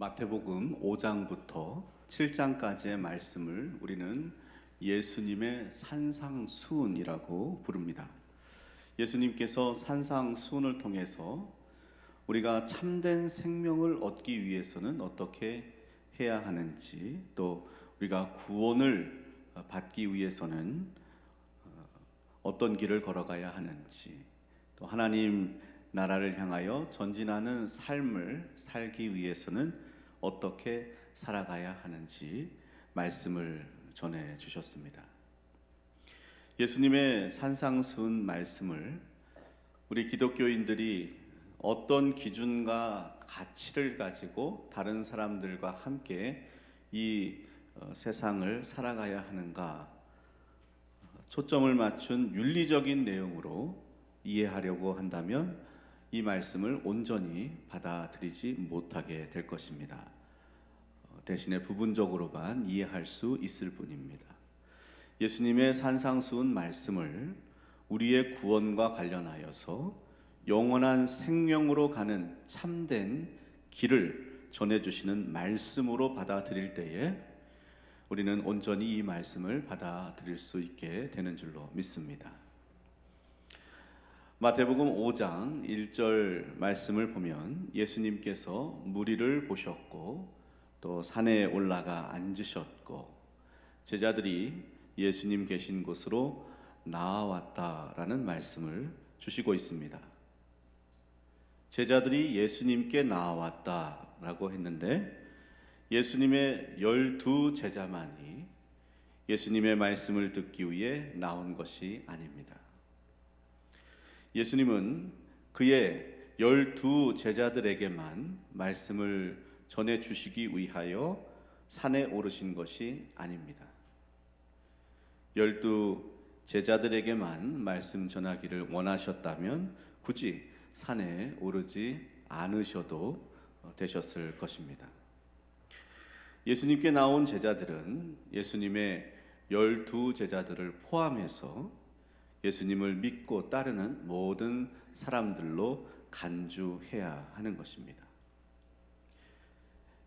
마태복음 5장부터 7장까지의 말씀을 우리는 예수님의 산상수훈이라고 부릅니다. 예수님께서 산상수훈을 통해서 우리가 참된 생명을 얻기 위해서는 어떻게 해야 하는지, 또 우리가 구원을 받기 위해서는 어떤 길을 걸어가야 하는지, 또 하나님 나라를 향하여 전진하는 삶을 살기 위해서는 어떻게 살아가야 하는지 말씀을 전해 주셨습니다. 예수님의 산상수훈 말씀을 우리 기독교인들이 어떤 기준과 가치를 가지고 다른 사람들과 함께 이 세상을 살아가야 하는가, 초점을 맞춘 윤리적인 내용으로 이해하려고 한다면 이 말씀을 온전히 받아들이지 못하게 될 것입니다. 대신에 부분적으로만 이해할 수 있을 뿐입니다. 예수님의 산상수훈 말씀을 우리의 구원과 관련하여서 영원한 생명으로 가는 참된 길을 전해주시는 말씀으로 받아들일 때에 우리는 온전히 이 말씀을 받아들일 수 있게 되는 줄로 믿습니다. 마태복음 5장 1절 말씀을 보면 예수님께서 무리를 보셨고 또 산에 올라가 앉으셨고 제자들이 예수님 계신 곳으로 나아왔다라는 말씀을 주시고 있습니다. 제자들이 예수님께 나아왔다라고 했는데 예수님의 12제자만이 예수님의 말씀을 듣기 위해 나온 것이 아닙니다. 예수님은 그의 12제자들에게만 말씀을 전해 주시기 위하여 산에 오르신 것이 아닙니다. 12제자들에게만 말씀 전하기를 원하셨다면 굳이 산에 오르지 않으셔도 되셨을 것입니다. 예수님께 나온 제자들은 예수님의 12제자들을 포함해서 예수님을 믿고 따르는 모든 사람들로 간주해야 하는 것입니다.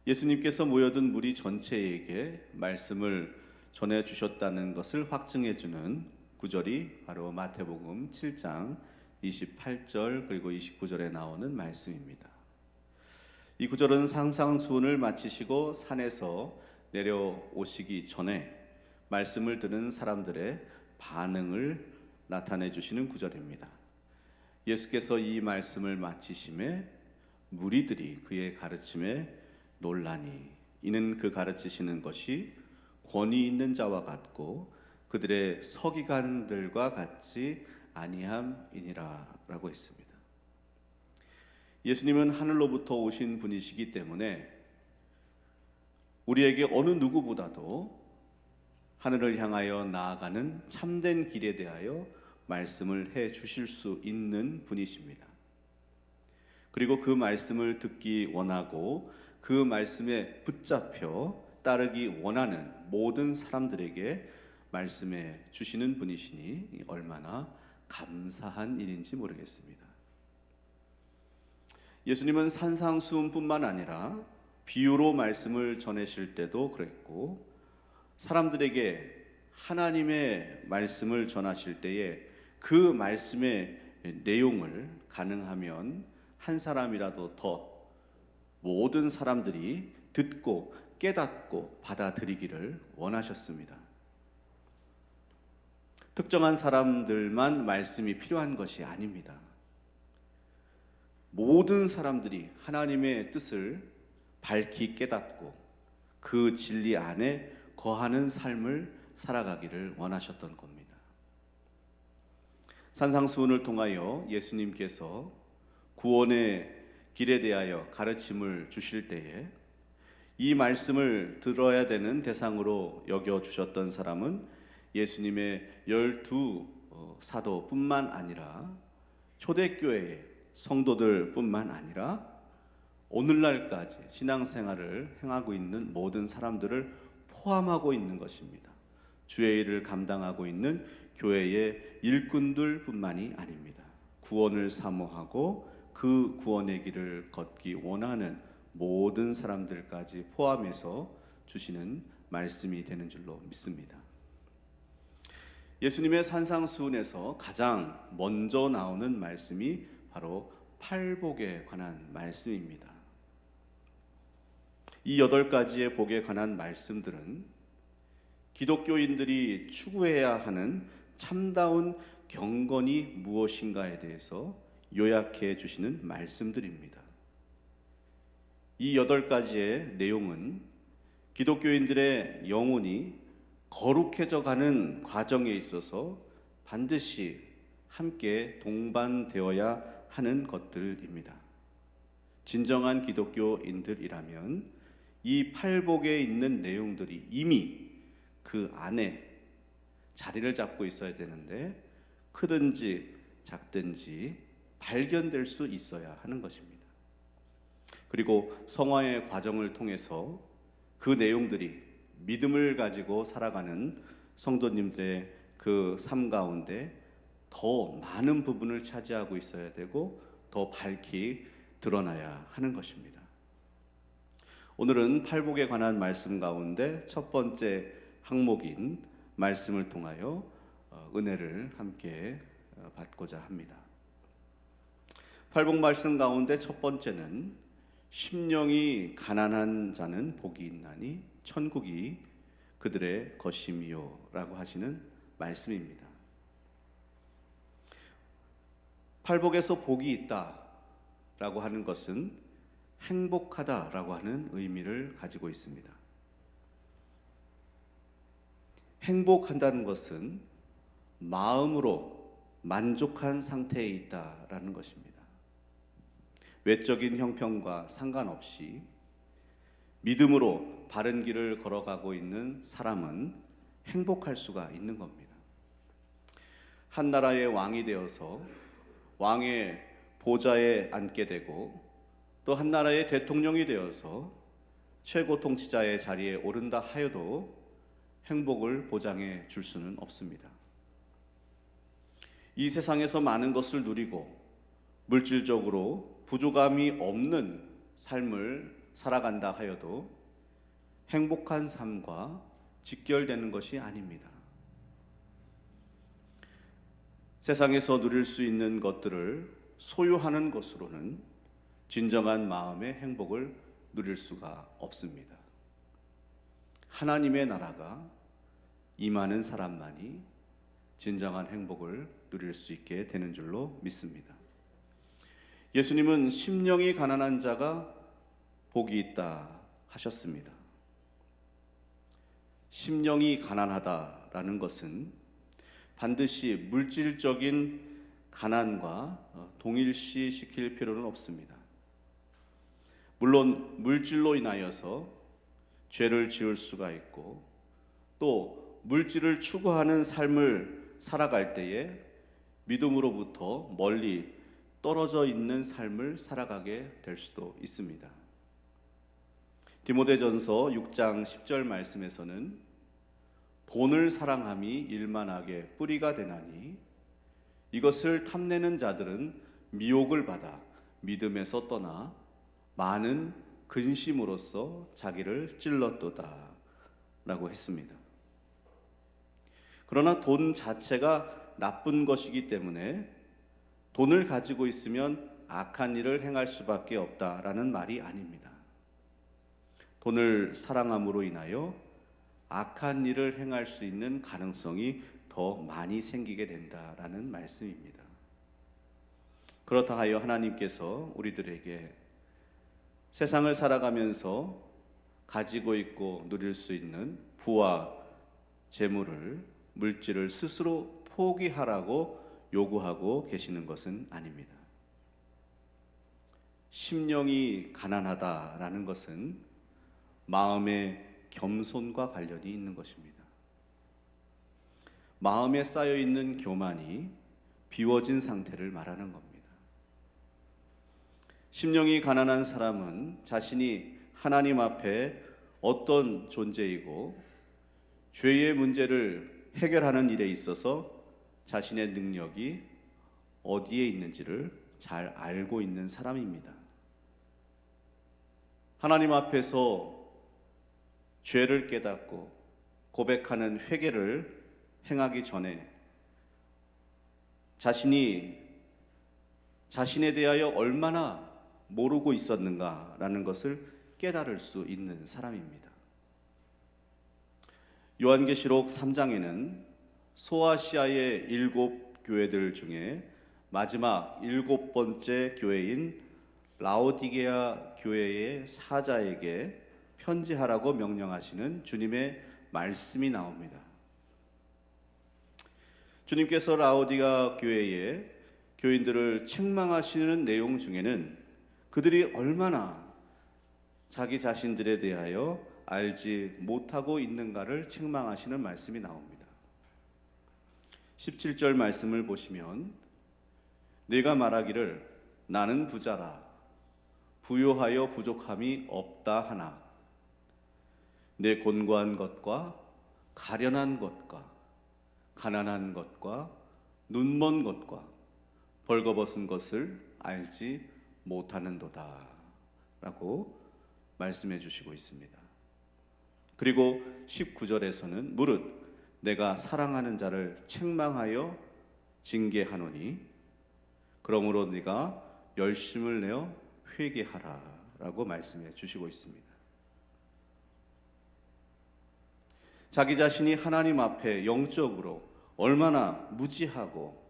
예수님께서 모여든 무리 전체에게 말씀을 전해 주셨다는 것을 확증해 주는 구절이 바로 마태복음 7장 28절 그리고 29절에 나오는 말씀입니다. 이 구절은 산상수훈을 마치시고 산에서 내려오시기 전에 말씀을 듣는 사람들의 반응을 나타내 주시는 구절입니다. 예수께서 이 말씀을 마치심에 무리들이 그의 가르침에 놀라니 이는 그 가르치시는 것이 권위 있는 자와 같고 그들의 서기관들과 같지 아니함이니라 라고 했습니다. 예수님은 하늘로부터 오신 분이시기 때문에 우리에게 어느 누구보다도 하늘을 향하여 나아가는 참된 길에 대하여 말씀을 해 주실 수 있는 분이십니다. 그리고 그 말씀을 듣기 원하고 그 말씀에 붙잡혀 따르기 원하는 모든 사람들에게 말씀해 주시는 분이시니 얼마나 감사한 일인지 모르겠습니다. 예수님은 산상수훈뿐만 아니라 비유로 말씀을 전하실 때도 그랬고 사람들에게 하나님의 말씀을 전하실 때에 그 말씀의 내용을 가능하면 한 사람이라도 더 모든 사람들이 듣고 깨닫고 받아들이기를 원하셨습니다. 특정한 사람들만 말씀이 필요한 것이 아닙니다. 모든 사람들이 하나님의 뜻을 밝히 깨닫고 그 진리 안에 거하는 삶을 살아가기를 원하셨던 겁니다. 산상수훈을 통하여 예수님께서 구원의 길에 대하여 가르침을 주실 때에 이 말씀을 들어야 되는 대상으로 여겨주셨던 사람은 예수님의 12사도뿐만 아니라 초대교회의 성도들뿐만 아니라 오늘날까지 신앙생활을 행하고 있는 모든 사람들을 포함하고 있는 것입니다. 주의 일을 감당하고 있는 교회의 일꾼들뿐만이 아닙니다. 구원을 사모하고 그 구원의 길을 걷기 원하는 모든 사람들까지 포함해서 주시는 말씀이 되는 줄로 믿습니다. 예수님의 산상수훈에서 가장 먼저 나오는 말씀이 바로 팔복에 관한 말씀입니다. 이 8가지의 복에 관한 말씀들은 기독교인들이 추구해야 하는 참다운 경건이 무엇인가에 대해서 요약해 주시는 말씀들입니다. 이 8가지의 내용은 기독교인들의 영혼이 거룩해져 가는 과정에 있어서 반드시 함께 동반되어야 하는 것들입니다. 진정한 기독교인들이라면 이 팔복에 있는 내용들이 이미 그 안에 자리를 잡고 있어야 되는데 크든지 작든지 발견될 수 있어야 하는 것입니다. 그리고 성화의 과정을 통해서 그 내용들이 믿음을 가지고 살아가는 성도님들의 그 삶 가운데 더 많은 부분을 차지하고 있어야 되고 더 밝히 드러나야 하는 것입니다. 오늘은 팔복에 관한 말씀 가운데 첫 번째 항목인 말씀을 통하여 은혜를 함께 받고자 합니다. 팔복 말씀 가운데 첫 번째는 심령이 가난한 자는 복이 있나니 천국이 그들의 것임이요 라고 하시는 말씀입니다. 팔복에서 복이 있다 라고 하는 것은 행복하다 라고 하는 의미를 가지고 있습니다. 행복한다는 것은 마음으로 만족한 상태에 있다라는 것입니다. 외적인 형편과 상관없이 믿음으로 바른 길을 걸어가고 있는 사람은 행복할 수가 있는 겁니다. 한 나라의 왕이 되어서 왕의 보좌에 앉게 되고 또 한 나라의 대통령이 되어서 최고 통치자의 자리에 오른다 하여도 행복을 보장해 줄 수는 없습니다. 이 세상에서 많은 것을 누리고 물질적으로 부족함이 없는 삶을 살아간다 하여도 행복한 삶과 직결되는 것이 아닙니다. 세상에서 누릴 수 있는 것들을 소유하는 것으로는 진정한 마음의 행복을 누릴 수가 없습니다. 하나님의 나라가 임하는 사람만이 진정한 행복을 누릴 수 있게 되는 줄로 믿습니다. 예수님은 심령이 가난한 자가 복이 있다 하셨습니다. 심령이 가난하다라는 것은 반드시 물질적인 가난과 동일시시킬 필요는 없습니다. 물론 물질로 인하여서 죄를 지을 수가 있고 또 물질을 추구하는 삶을 살아갈 때에 믿음으로부터 멀리 떨어져 있는 삶을 살아가게 될 수도 있습니다. 디모데전서 6장 10절 말씀에서는 돈을 사랑함이 일만하게 뿌리가 되나니 이것을 탐내는 자들은 미혹을 받아 믿음에서 떠나 많은 근심으로써 자기를 찔렀도다 라고 했습니다. 그러나 돈 자체가 나쁜 것이기 때문에 돈을 가지고 있으면 악한 일을 행할 수밖에 없다라는 말이 아닙니다. 돈을 사랑함으로 인하여 악한 일을 행할 수 있는 가능성이 더 많이 생기게 된다라는 말씀입니다. 그렇다 하여 하나님께서 우리들에게 세상을 살아가면서 가지고 있고 누릴 수 있는 부와 재물을, 물질을 스스로 포기하라고 요구하고 계시는 것은 아닙니다. 심령이 가난하다라는 것은 마음의 겸손과 관련이 있는 것입니다. 마음에 쌓여 있는 교만이 비워진 상태를 말하는 겁니다. 심령이 가난한 사람은 자신이 하나님 앞에 어떤 존재이고 죄의 문제를 해결하는 일에 있어서 자신의 능력이 어디에 있는지를 잘 알고 있는 사람입니다. 하나님 앞에서 죄를 깨닫고 고백하는 회개를 행하기 전에 자신이 자신에 대하여 얼마나 모르고 있었는가라는 것을 깨달을 수 있는 사람입니다. 요한계시록 3장에는 소아시아의 7교회들 중에 마지막 7번째 교회인 라오디게아 교회의 사자에게 편지하라고 명령하시는 주님의 말씀이 나옵니다. 주님께서 라오디게아 교회의 교인들을 책망하시는 내용 중에는 그들이 얼마나 자기 자신들에 대하여 알지 못하고 있는가를 책망하시는 말씀이 나옵니다. 17절 말씀을 보시면 네가 말하기를 나는 부자라 부요하여 부족함이 없다 하나 내 곤고한 것과 가련한 것과 가난한 것과 눈먼 것과 벌거벗은 것을 알지 못하는도다 라고 말씀해 주시고 있습니다. 그리고 19절에서는 무릇 내가 사랑하는 자를 책망하여 징계하노니 그러므로 네가 열심을 내어 회개하라 라고 말씀해 주시고 있습니다. 자기 자신이 하나님 앞에 영적으로 얼마나 무지하고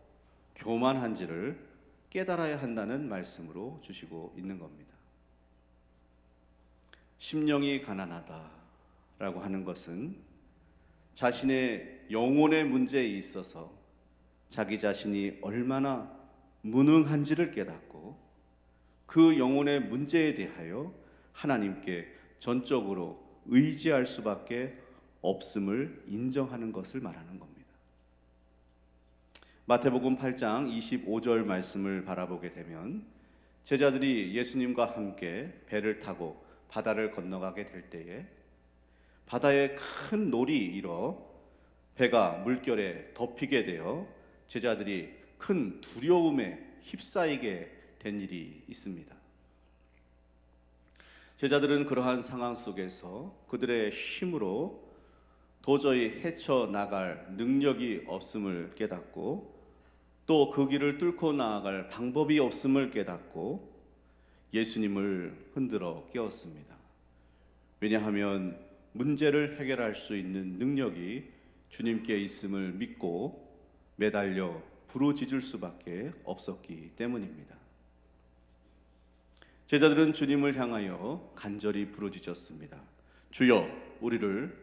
교만한지를 깨달아야 한다는 말씀으로 주시고 있는 겁니다. 심령이 가난하다라고 하는 것은 자신의 영혼의 문제에 있어서 자기 자신이 얼마나 무능한지를 깨닫고 그 영혼의 문제에 대하여 하나님께 전적으로 의지할 수밖에 없음을 인정하는 것을 말하는 겁니다. 마태복음 8장 25절 말씀을 바라보게 되면 제자들이 예수님과 함께 배를 타고 바다를 건너가게 될 때에 바다에 큰 놀이 일어 배가 물결에 덮이게 되어 제자들이 큰 두려움에 휩싸이게 된 일이 있습니다. 제자들은 그러한 상황 속에서 그들의 힘으로 도저히 헤쳐나갈 능력이 없음을 깨닫고 또 그 길을 뚫고 나아갈 방법이 없음을 깨닫고 예수님을 흔들어 깨웠습니다. 왜냐하면 문제를 해결할 수 있는 능력이 주님께 있음을 믿고 매달려 부르짖을 수밖에 없었기 때문입니다. 제자들은 주님을 향하여 간절히 부르짖었습니다. 주여, 우리를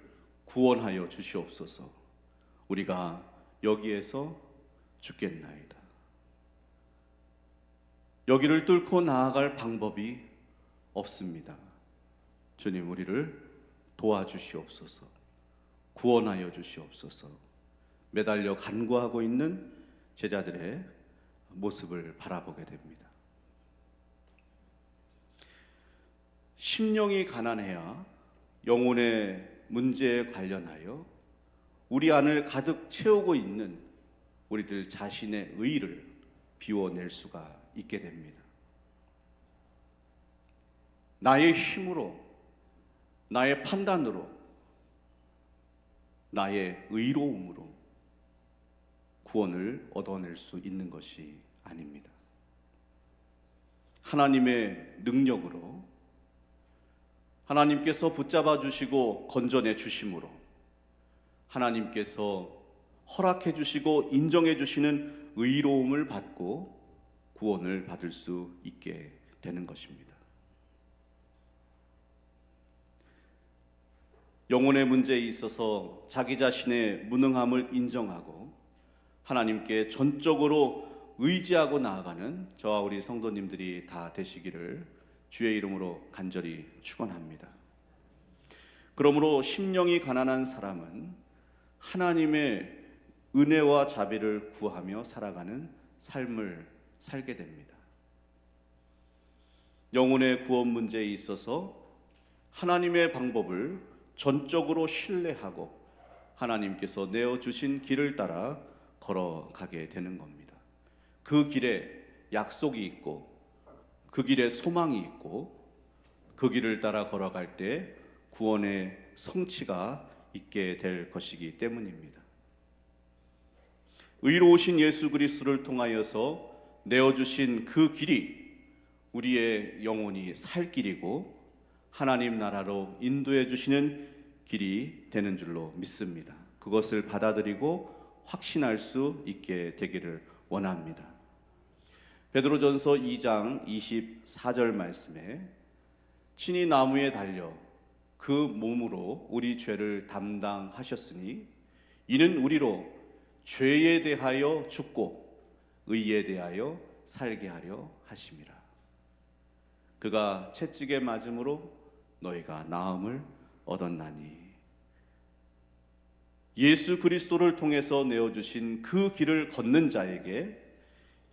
구원하여 주시옵소서. 우리가 여기에서 죽겠나이다. 여기를 뚫고 나아갈 방법이 없습니다. 주님, 우리를 도와주시옵소서. 구원하여 주시옵소서. 매달려 간구하고 있는 제자들의 모습을 바라보게 됩니다. 심령이 가난해야 영혼의 문제에 관련하여 우리 안을 가득 채우고 있는 우리들 자신의 의를 비워낼 수가 있게 됩니다. 나의 힘으로, 나의 판단으로, 나의 의로움으로 구원을 얻어낼 수 있는 것이 아닙니다. 하나님의 능력으로 하나님께서 붙잡아 주시고 건져내 주심으로 하나님께서 허락해 주시고 인정해 주시는 의로움을 받고 구원을 받을 수 있게 되는 것입니다. 영혼의 문제에 있어서 자기 자신의 무능함을 인정하고 하나님께 전적으로 의지하고 나아가는 저와 우리 성도님들이 다 되시기를 주의 이름으로 간절히 축원합니다. 그러므로 심령이 가난한 사람은 하나님의 은혜와 자비를 구하며 살아가는 삶을 살게 됩니다. 영혼의 구원 문제에 있어서 하나님의 방법을 전적으로 신뢰하고 하나님께서 내어주신 길을 따라 걸어가게 되는 겁니다. 그 길에 약속이 있고 그 길에 소망이 있고 그 길을 따라 걸어갈 때 구원의 성취가 있게 될 것이기 때문입니다. 의로우신 예수 그리스도를 통하여서 내어주신 그 길이 우리의 영혼이 살 길이고 하나님 나라로 인도해 주시는 길이 되는 줄로 믿습니다. 그것을 받아들이고 확신할 수 있게 되기를 원합니다. 베드로전서 2장 24절 말씀에 친히 나무에 달려 그 몸으로 우리 죄를 담당하셨으니 이는 우리로 죄에 대하여 죽고 의에 대하여 살게 하려 하심이라. 그가 채찍에 맞음으로 너희가 나음을 얻었나니. 예수 그리스도를 통해서 내어주신 그 길을 걷는 자에게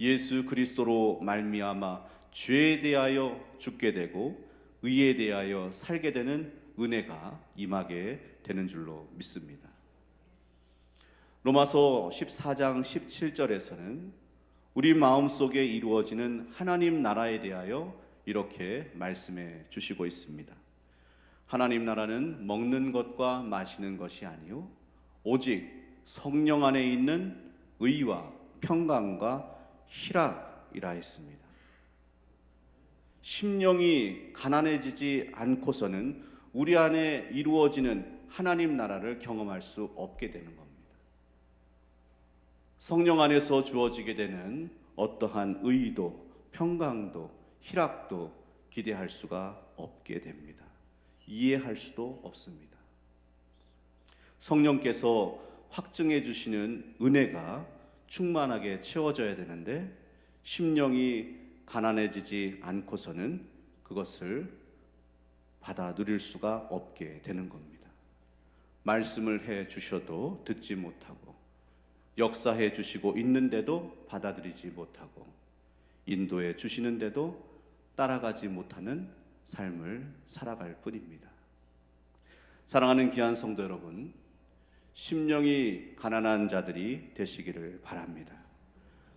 예수 그리스도로 말미암아 죄에 대하여 죽게 되고 의에 대하여 살게 되는 은혜가 임하게 되는 줄로 믿습니다. 로마서 14장 17절에서는 우리 마음속에 이루어지는 하나님 나라에 대하여 이렇게 말씀해 주시고 있습니다. 하나님 나라는 먹는 것과 마시는 것이 아니요 오직 성령 안에 있는 의와 평강과 희락이라 했습니다. 심령이 가난해지지 않고서는 우리 안에 이루어지는 하나님 나라를 경험할 수 없게 되는 겁니다. 성령 안에서 주어지게 되는 어떠한 의도, 평강도, 희락도 기대할 수가 없게 됩니다. 이해할 수도 없습니다. 성령께서 확증해 주시는 은혜가 충만하게 채워져야 되는데 심령이 가난해지지 않고서는 그것을 받아 누릴 수가 없게 되는 겁니다. 말씀을 해 주셔도 듣지 못하고 역사해 주시고 있는데도 받아들이지 못하고 인도해 주시는데도 따라가지 못하는 삶을 살아갈 뿐입니다. 사랑하는 귀한 성도 여러분, 심령이 가난한 자들이 되시기를 바랍니다.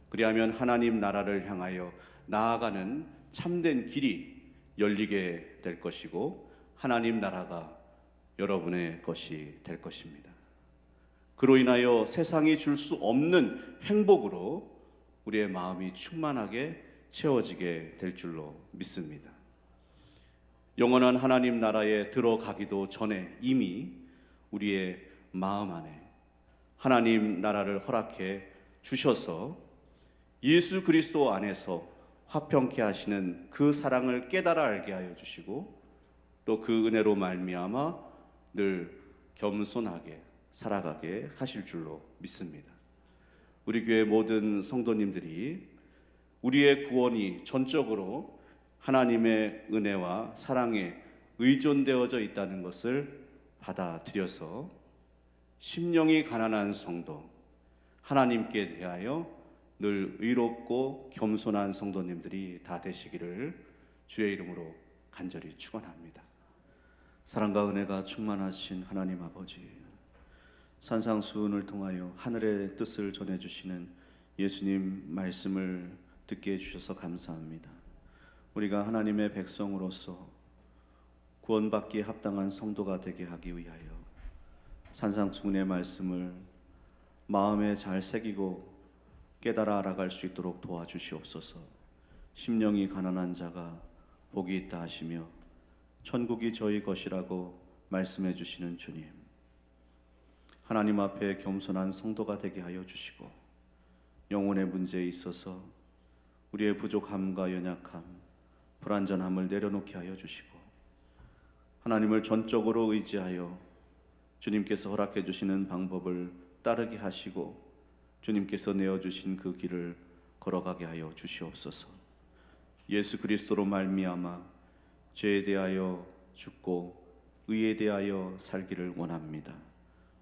그리하면 하나님 나라를 향하여 나아가는 참된 길이 열리게 될 것이고 하나님 나라가 여러분의 것이 될 것입니다. 그로 인하여 세상이 줄 수 없는 행복으로 우리의 마음이 충만하게 채워지게 될 줄로 믿습니다. 영원한 하나님 나라에 들어가기도 전에 이미 우리의 마음 안에 하나님 나라를 허락해 주셔서 예수 그리스도 안에서 화평케 하시는 그 사랑을 깨달아 알게 하여 주시고 또 그 은혜로 말미암아 늘 겸손하게 살아가게 하실 줄로 믿습니다. 우리 교회 모든 성도님들이 우리의 구원이 전적으로 하나님의 은혜와 사랑에 의존되어져 있다는 것을 받아들여서 심령이 가난한 성도, 하나님께 대하여 늘 의롭고 겸손한 성도님들이 다 되시기를 주의 이름으로 간절히 축원합니다. 사랑과 은혜가 충만하신 하나님 아버지, 산상수훈을 통하여 하늘의 뜻을 전해주시는 예수님 말씀을 듣게 해주셔서 감사합니다. 우리가 하나님의 백성으로서 구원받기에 합당한 성도가 되게 하기 위하여 산상수훈의 말씀을 마음에 잘 새기고 깨달아 알아갈 수 있도록 도와주시옵소서. 심령이 가난한 자가 복이 있다 하시며 천국이 저희 것이라고 말씀해 주시는 주님, 하나님 앞에 겸손한 성도가 되게 하여 주시고 영혼의 문제에 있어서 우리의 부족함과 연약함, 불완전함을 내려놓게 하여 주시고 하나님을 전적으로 의지하여 주님께서 허락해 주시는 방법을 따르게 하시고 주님께서 내어주신 그 길을 걸어가게 하여 주시옵소서. 예수 그리스도로 말미암아 죄에 대하여 죽고 의에 대하여 살기를 원합니다.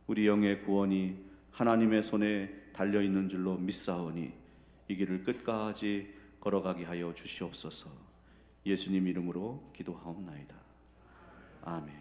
우리 영의 구원이 하나님의 손에 달려있는 줄로 믿사오니 이 길을 끝까지 걸어가게 하여 주시옵소서. 예수님 이름으로 기도하옵나이다. 아멘.